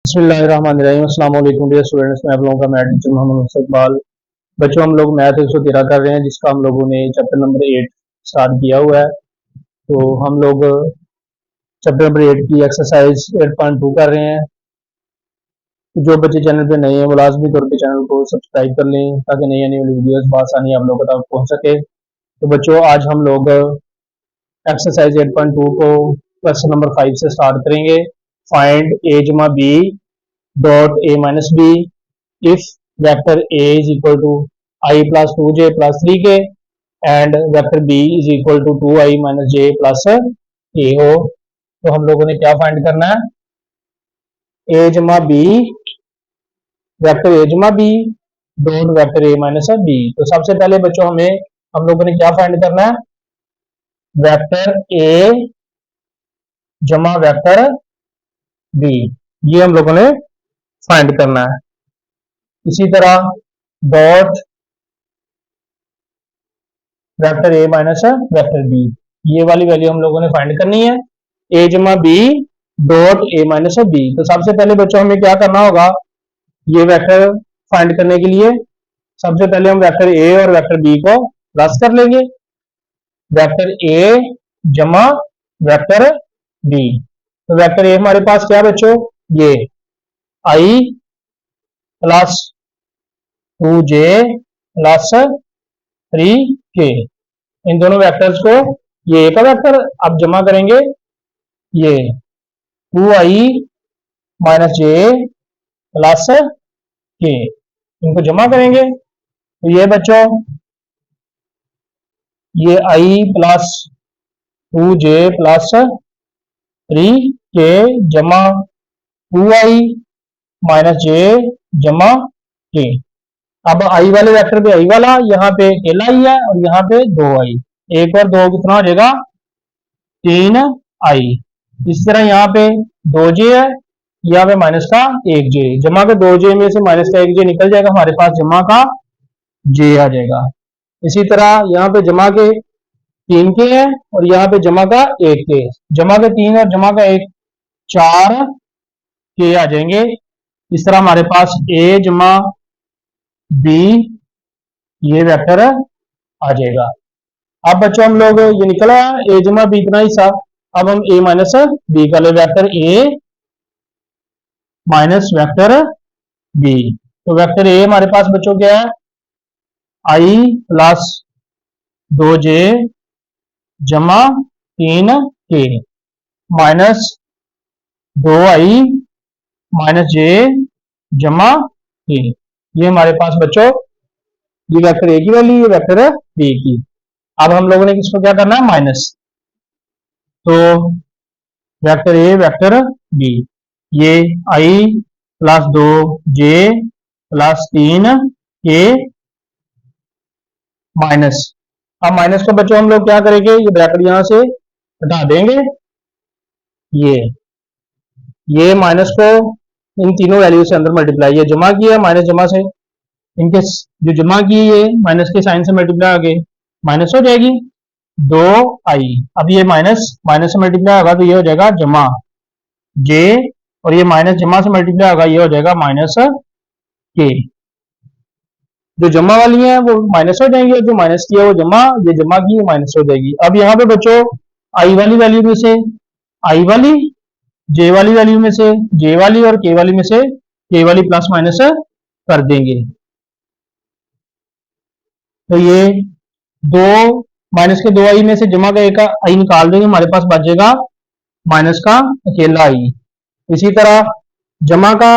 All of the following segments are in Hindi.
बिस्मिल्लाहिर्रहमानिर्रहीम। अस्सलाम वालेकुम डियर स्टूडेंट्स, मैं आप लोगों का मैथ टीचर मोहम्मद मुस्तकबाल। बच्चों, हम लोग मैथ 113 कर रहे हैं, जिसका हम लोगों ने चैप्टर नंबर 8 स्टार्ट किया हुआ है। तो हम लोग चैप्टर नंबर 8 की एक्सरसाइज 8.2 कर रहे हैं। तो जो बच्चे चैनल पे नए हैं वो लाजमी तौर पे चैनल को सब्सक्राइब कर लें, ताकि नई आने वाली वीडियोस बआसानी आप लोगों तक पहुंच सके। तो बच्चों, आज हम लोग एक्सरसाइज 8.2 को क्वेश्चन नंबर 5 से स्टार्ट करेंगे। फाइंड ए जमा B dot A minus B if vector A is equal to I plus 2j plus 3k and vector B is equal to 2I minus j plus k हो। तो हम लोगों ने क्या फाइंड करना है? A जमा B वेक्टर A जमा B dot vector A minus B। तो सबसे पहले बच्चों हम लोगों ने क्या फाइंड करना है? वेक्टर A जमा वेक्टर B, ये हम लोगों ने फाइंड करना है। इसी तरह dot vector A minus vector B, ये वाली वैल्यू हम लोगों ने फाइंड करनी है। ए जमा B dot A minus B. तो सबसे पहले बच्चों हमें क्या करना होगा? ये वेक्टर फाइंड करने के लिए सबसे पहले हम वेक्टर ए और वेक्टर बी को प्लस कर लेंगे। वेक्टर ए जमा वेक्टर बी, तो वेक्टर ए हमारे पास क्या बच्चों? ये I plus 2j plus 3k, इन दोनों वेक्टर्स को, ये एक वेक्टर अब जमा करेंगे, ये 2i माइनस जे प्लस के, इनको जमा करेंगे। तो ये बच्चों, ये i plus 2j plus 3k जमा 2i माइनस जे जमा के। अब आई वाले वेक्टर पे आई वाला, यहाँ पे अकेला ही है और यहाँ पे 2i, एक और 2 कितना हो जाएगा? 3i। इसी तरह यहाँ पे 2j है, यहाँ पे माइनस का 1j, जमा के 2j में से माइनस का 1j निकल जाएगा, हमारे पास जमा का j आ जाएगा। इसी तरह यहाँ पे जमा के 3k है और यहाँ पे जमा का 1k, जमा के 3 और जमा का 1 4k आ जाएंगे। इस तरह हमारे पास a जमा b ये वेक्टर आ जाएगा। अब बच्चों हम लोग, ये निकला a जमा b इतना हिस्सा, अब हम a माइनस b का ले, vector a minus vector b। तो वेक्टर a हमारे पास बच्चों क्या है? i प्लस 2j जमा 3k minus 2i minus j जमा k, ये हमारे पास बच्चों ये वेक्टर ए की वैल्यू, ये वेक्टर बी की। अब हम लोगों ने किसको क्या करना है? माइनस। तो वेक्टर ए वेक्टर बी, ये I plus 2j plus 3k minus. अब माइनस को बच्चों हम लोग क्या करेंगे? ये ब्रैकेट यहां से हटा देंगे, ये माइनस को इन तीनों वैल्यू से अंदर मल्टीप्लाई, ये जमा किया माइनस जमा से, इनके जो जमा की ये माइनस के साइन से मल्टीप्लाई आगे माइनस हो जाएगी 2i। अब ये माइनस माइनस से मल्टीप्लाई होगा तो ये हो जाएगा जमा j, और ये माइनस जमा से मल्टीप्लाई होगा, ये हो जाएगा माइनस k। जो जमा वाली है वो माइनस हो जाएंगे, जो माइनस की है वो जमा, ये जमा की है माइनस हो जाएगी। अब यहाँ पे बच्चों i वाली वैल्यू में से i वाली, j वाली वैल्यू में से j वाली और k वाली में से k वाली प्लस माइनस कर देंगे। तो ये दो माइनस के 2i में से जमा का एक i निकाल देंगे, हमारे पास बचेगा माइनस का अकेला i। इसी तरह जमा का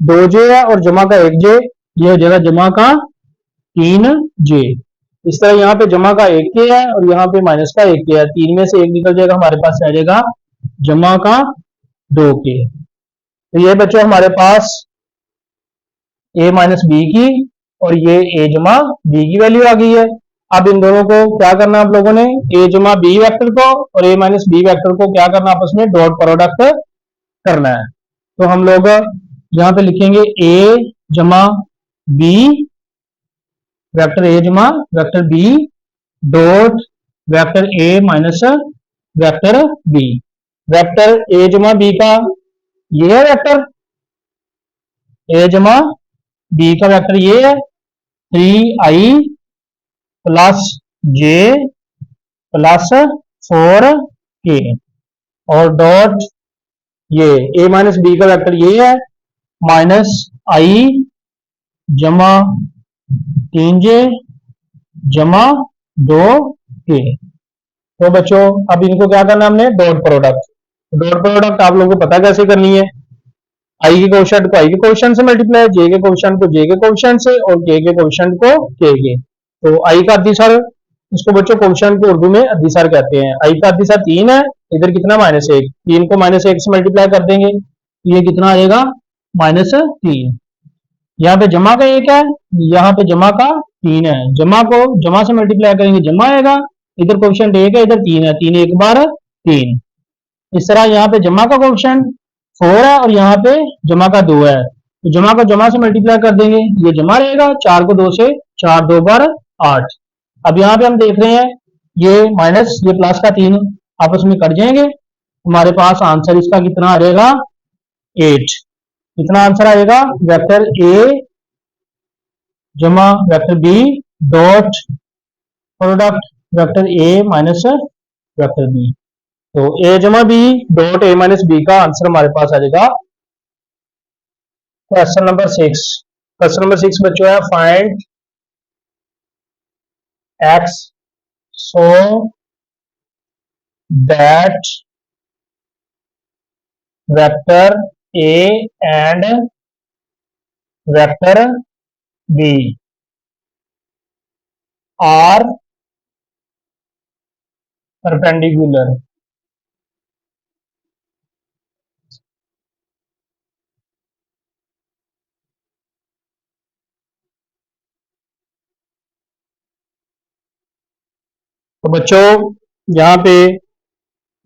2j है और जमा का 1j, ये हो जाएगा जमा का 3j। इस तरह यहाँ पे जमा का 1k है और यहाँ पे माइनस का 1k है, 3 में से 1 निकल जाएगा, हमारे पास आ जाएगा जमा का 2k। तो ये बच्चों हमारे पास a माइनस बी की और ये a जमा b की वैल्यू आ गई है। अब इन दोनों को क्या करना है आप लोगों ने? a जमा b वेक्टर को और a माइनस b वेक्टर को क्या करना? आपस में डॉट प्रोडक्ट करना है। तो हम लोग यहाँ पे लिखेंगे a जमा b वेक्टर a जमा vector b dot vector a minus vector b। Vector a जमा b का ये है वेक्टर, ए जमा बी का वेक्टर ये है 3i प्लस जे प्लस 4k और डॉट ये a माइनस बी का वेक्टर ये है माइनस आई जमा 3j जमा 2k। तो बच्चों अब इनको क्या करना हमने डॉट प्रोडक्ट आप लोगों को पता कैसे करनी है। आई के कोएफिशिएंट को आई के कोएफिशिएंट से मल्टीप्लाई, जे के कोएफिशिएंट को जे के कोएफिशिएंट से और के कोएफिशिएंट को के। तो आई का अद्दिसर, इसको बच्चों कोएफिशिएंट को उर्दू में अद्दिसर कहते हैं। आई का अद्दिसर 3 है, इधर कितना -1, 3 को -1 से मल्टीप्लाई कर देंगे ये कितना आएगा -3। यहाँ पे जमा का 1 है, यहाँ पे जमा का 3 है, जमा को जमा से मल्टीप्लाई करेंगे जमा आएगा, इधर कोएफिशिएंट 1 है, इधर 3 है, 3 एक बार 3। इस तरह यहाँ पे जमा का कोएफिशिएंट 4 है और यहाँ पे जमा का 2 है, तो जमा को जमा से मल्टीप्लाई कर देंगे ये जमा रहेगा, 4 को 2 से 4 2 बार 8। अब यहाँ पे हम देख रहे हैं ये माइनस ये प्लस का 3 आपस में कट जाएंगे, हमारे पास आंसर इसका कितना आ जाएगा 8। कितना आंसर आएगा वेक्टर ए जमा vector B dot product vector A minus vector B. तो ए जमा B dot A minus B का आंसर हमारे पास आ जाएगा क्वेश्चन नंबर 6। क्वेश्चन नंबर 6 बच्चों है find x so that vector A and vector B are perpendicular. तो बच्चों यहाँ पे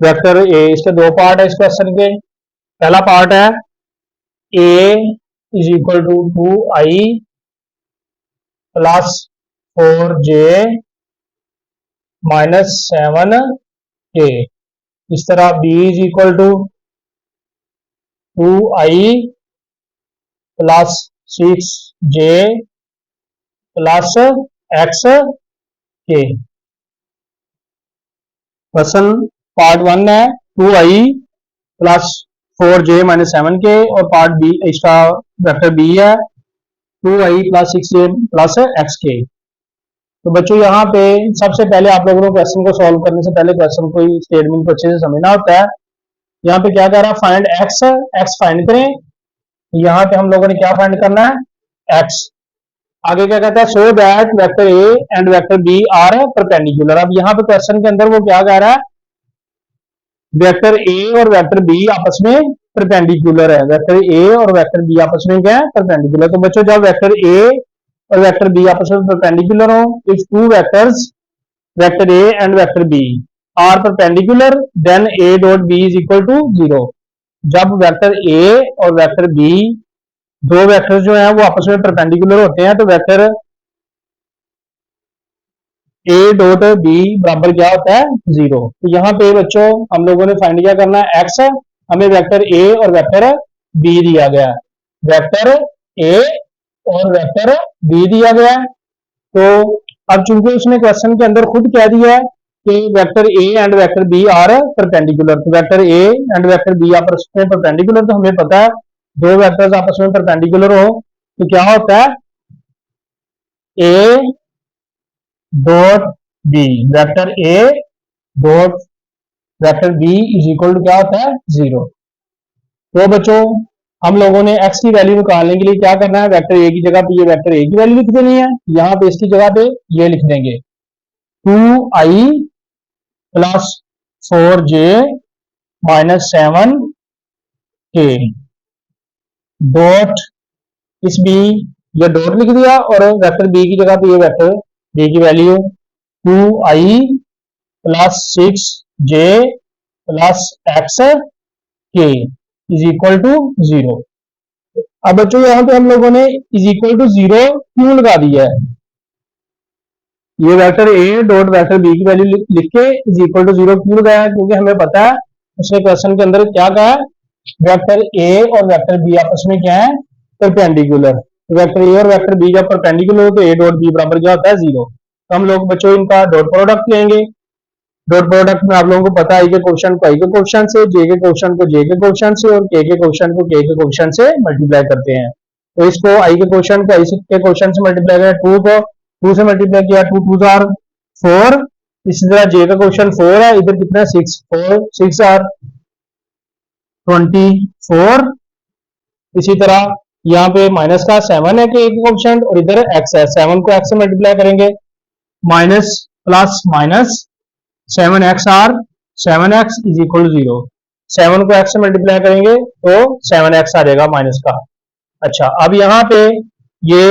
वेक्टर ए, इसके दो पार्ट है इस क्वेश्चन के। पहला पार्ट है A is equal to 2i plus 4j minus 7k। इस तरह B is equal to 2i plus 6j plus xk। Question part 1 है 2i plus 4j minus 7k और पार्ट बी इसका वेक्टर बी है 2i plus 6j plus xk। तो बच्चों यहाँ पे सबसे पहले आप लोगों को क्वेश्चन को सॉल्व करने से पहले क्वेश्चन को स्टेटमेंट को अच्छे से समझना होता है। यहाँ पे क्या कह रहा है फाइंड एक्स फाइंड करें। यहाँ पे हम लोगों ने क्या फाइंड करना है एक्स। आगे क्या कहता है so that vector A and vector B are perpendicular. अब यहाँ पे क्वेश्चन के अंदर वो क्या कह रहा है वेक्टर ए और वेक्टर बी आपस में परपेंडिकुलर है। वेक्टर ए और वेक्टर बी आपस में क्या है परपेंडिकुलर। तो बच्चों जब वेक्टर ए और वेक्टर बी आपस में परपेंडिकुलर हो, if two vectors vector A and vector B are perpendicular then A dot B is equal to 0। जब वेक्टर ए और वेक्टर बी दो वेक्टर्स जो है वो आपस में परपेंडिकुलर होते हैं तो वेक्टर ए डॉट बी बराबर क्या होता है 0। तो यहाँ पे बच्चों हम लोगों ने फाइंड क्या करना है एक्स। हमें वेक्टर ए और वेक्टर बी दिया गया है, वेक्टर ए और वेक्टर बी दिया गया है। तो अब चूंकि उसने क्वेश्चन के अंदर खुद कह दिया है कि vector A and vector B are perpendicular, तो vector A and vector B आपस में परपेंडिकुलर, तो हमें पता है दो वेक्टर्स आपस में परपेंडिकुलर हो तो क्या होता है A dot B vector A dot vector B is equal to क्या होता है 0। तो बच्चों हम लोगों ने x की वैल्यू निकालने के लिए क्या करना है वेक्टर ए की जगह पे ये वेक्टर ए की वैल्यू लिख देनी है, यहाँ पे इसकी जगह पे ये लिख देंगे 2i plus 4j minus 7k dot इस बी ये डॉट लिख दिया और वेक्टर बी की जगह पे ये वेक्टर बी की value 2i plus 6j plus xk is equal to 0। अब बच्चों यहाँ पे हम लोगों ने इज इक्वल टू 0 क्यों लगा दिया है, ये vector A dot vector B की वैल्यू लिख के इज इक्वल टू 0 क्यों लगाया है, क्योंकि हमें पता है उसने क्वेश्चन के अंदर क्या कहा है वेक्टर ए और वेक्टर बी आपस में क्या है परपेंडिकुलर। तो वेक्टर ए और वेक्टर बी जब परपेंडिकुलर हो तो ए डॉट बी बराबर क्या होता है, 0। तो हम लोग बच्चों इनका डॉट प्रोडक्ट लेंगे। डॉट प्रोडक्ट में आप लोगों को पता है आई के क्वेश्चन को आई के क्वेश्चन से, जे के क्वेश्चन को जे के क्वेश्चन से और के क्वेश्चन को के क्वेश्चन से मल्टीप्लाई करते हैं। तो इसको आई के क्वेश्चन को आई के क्वेश्चन से मल्टीप्लाई किया, टू को टू से मल्टीप्लाई किया, टू टू आर 4। इसी तरह जे का क्वेश्चन 4 है, इधर कितना है 6, 4 6 आर 24। इसी तरह यहाँ पे माइनस का 7 है कि एक क्वेश्चन और इधर एक्स है, 7 को एक्स से मल्टीप्लाई करेंगे, minus plus minus 7x or 7x is equal 0। 7 को x से मल्टीप्लाई करेंगे तो 7x आ जाएगा माइनस का। अच्छा, अब यहाँ पे ये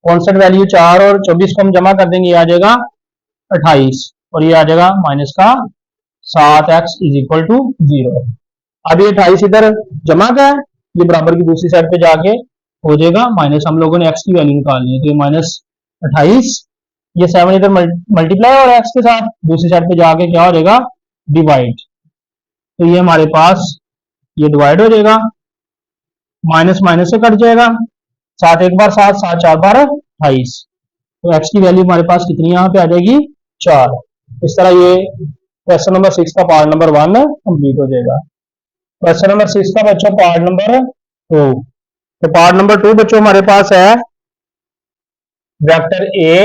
कॉन्स्टेंट वैल्यू 4 और 24 को हम जमा कर देंगे, ये आ जाएगा 28 और ये आ जाएगा माइनस का 7x इज इक्वल टू 0। अब ये 28 इधर जमा का है, ये बराबर की दूसरी साइड पे जाके हो जाएगा माइनस, हम लोगों ने x की वैल्यू निकालनी है तो ये माइनस 28, ये 7 इधर मल्टीप्लाई और x के साथ दूसरी साइड पे जाके क्या हो जाएगा, डिवाइड। तो ये हमारे पास ये डिवाइड हो जाएगा, माइनस माइनस से कट जाएगा, 7 एक बार 7, 7 4 बार 28। तो x की वैल्यू हमारे पास कितनी यहाँ पे आ जाएगी, 4। इस तरह ये क्वेश्चन नंबर 6 का पार्ट नंबर 1 कंप्लीट हो जाएगा। क्वेश्चन नंबर 6 का बच्चों पार्ट नंबर 2। तो पार्ट नंबर 2 बच्चों हमारे पास है vector A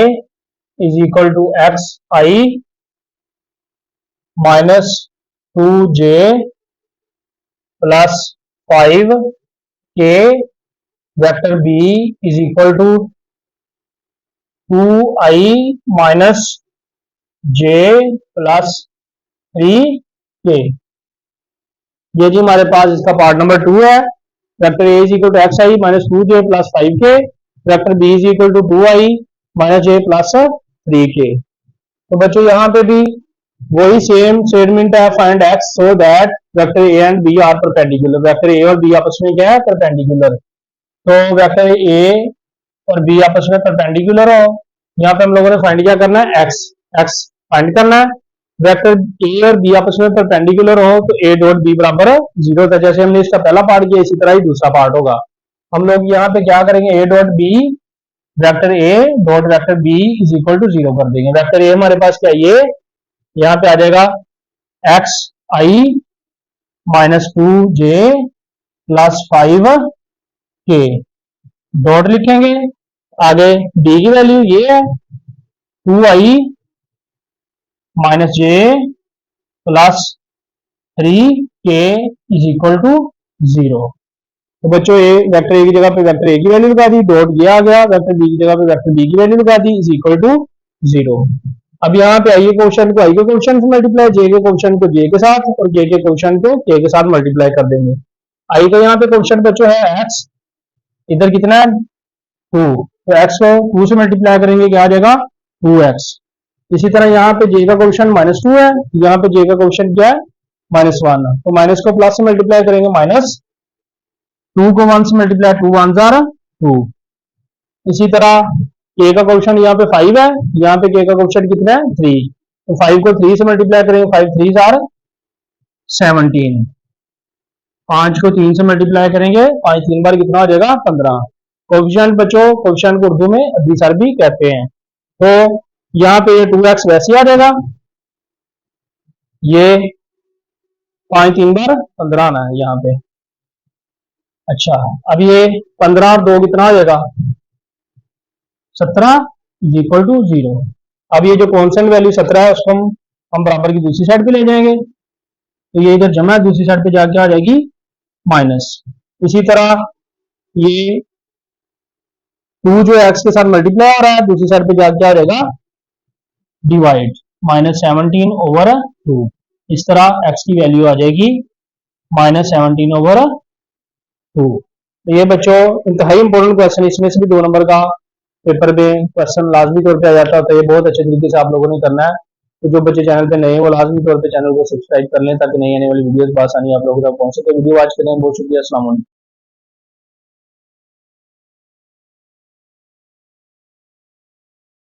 is equal to x i minus 2j plus 5 के, vector B is equal to 2i minus j plus 3k। ये जी हमारे पास इसका पार्ट नंबर 2 है। Vector A is equal to x i minus 2j plus 5k, vector B is equal to 2i minus j plus 3k। तो बच्चों यहाँ पे भी वही सेम स्टेटमेंट है, find x so that vector A and B are perpendicular. Vector A और बी आपस में क्या है, परपेंडिकुलर। तो वेक्टर ए और बी आपस में परपेंडिकुलर हो, यहाँ पे हम लोगों ने फाइंड क्या करना है, एक्स एक्स फाइंड करना है। वेक्टर ए और बी आपस में परपेंडिकुलर हो तो ए डॉट बी बराबर 0 था, जैसे हमने इसका पहला पार्ट किया इसी तरह ही दूसरा पार्ट होगा। हम लोग यहाँ पे क्या करेंगे, A dot B vector A dot vector B is equal to 0 कर देंगे। वेक्टर ए हमारे पास क्या, ये यहाँ पे आ जाएगा x i minus 2j plus 5k, dot लिखेंगे। आगे बी की वैल्यू ये है 2i minus j plus 3k is equal to 0। तो बच्चों ए वेक्टर ए की जगह पे वेक्टर ए की वैल्यू लगा दी, डॉट ये आ गया, वेक्टर बी की जगह पे वेक्टर बी की वैल्यू लगा दी इज इक्वल टू 0। अब यहाँ पे आई के क्वेश्चन को आई के क्वेश्चन से मल्टीप्लाई, जे के क्वेश्चन को जे के साथ और के क्वेश्चन को के साथ मल्टीप्लाई कर देंगे। आई का यहाँ पे क्वेश्चन बच्चों है एक्स, इधर कितना है 2, तो एक्स को 2 से मल्टीप्लाई करेंगे क्या आ जाएगा 2x। इसी तरह यहाँ पे जे का क्वेश्चन -2 है, यहाँ पे जे का क्वेश्चन क्या है -1, तो माइनस को प्लस से मल्टीप्लाई करेंगे, माइनस 2 को 1 से मल्टीप्लाई 2 1 जार 2। इसी तरह के का क्वेश्चन यहाँ पे 5 है, यहाँ पे के का क्वेश्चन कितना है 3, तो 5 को 3 से मल्टीप्लाई करेंगे, 5 3 जार 17। 5 को 3 से मल्टीप्लाई करेंगे, 5 3 बार कितना हो जाएगा 15। कोएफिशिएंट बच्चों, कोएफिशिएंट को उर्दू में अद्विसर भी कहते हैं। तो यहाँ पे ये 2x वैसे आ जाएगा, ये 5 3 बार 15 आना है यहाँ पे। अच्छा, अब ये 15 और 2 कितना हो जाएगा 17 इज इक्वल टू 0। अब ये जो कॉन्स्टेंट वैल्यू 17 है उसको हम बराबर की दूसरी साइड पे ले जाएंगे, तो ये इधर जमा है, दूसरी साइड पे जाके आ जाएगी माइनस। इसी तरह ये 2 जो एक्स के साथ मल्टीप्लाई हो रहा है दूसरी साइड पे जाके आ जाएगा डिवाइड, -17 ओवर 2। इस तरह एक्स की वैल्यू आ जाएगी -17 ओवर 2। तो ये बच्चों इंतहाई इंपॉर्टेंट क्वेश्चन, इसमें से भी 2 नंबर का पेपर में क्वेश्चन लाजमी तौर पे आ जाता है, तो ये बहुत अच्छे तरीके से आप लोगों ने करना है। तो जो बच्चे चैनल पे नए हैं वो लाजमी तौर पे चैनल को सब्सक्राइब कर लें ताकि नई आने वाली वीडियोस बआसानी आप लोगों तक पहुंच सके। वीडियो वॉच करने में बहुत शुक्रिया। अस्सलाम वालेकुम।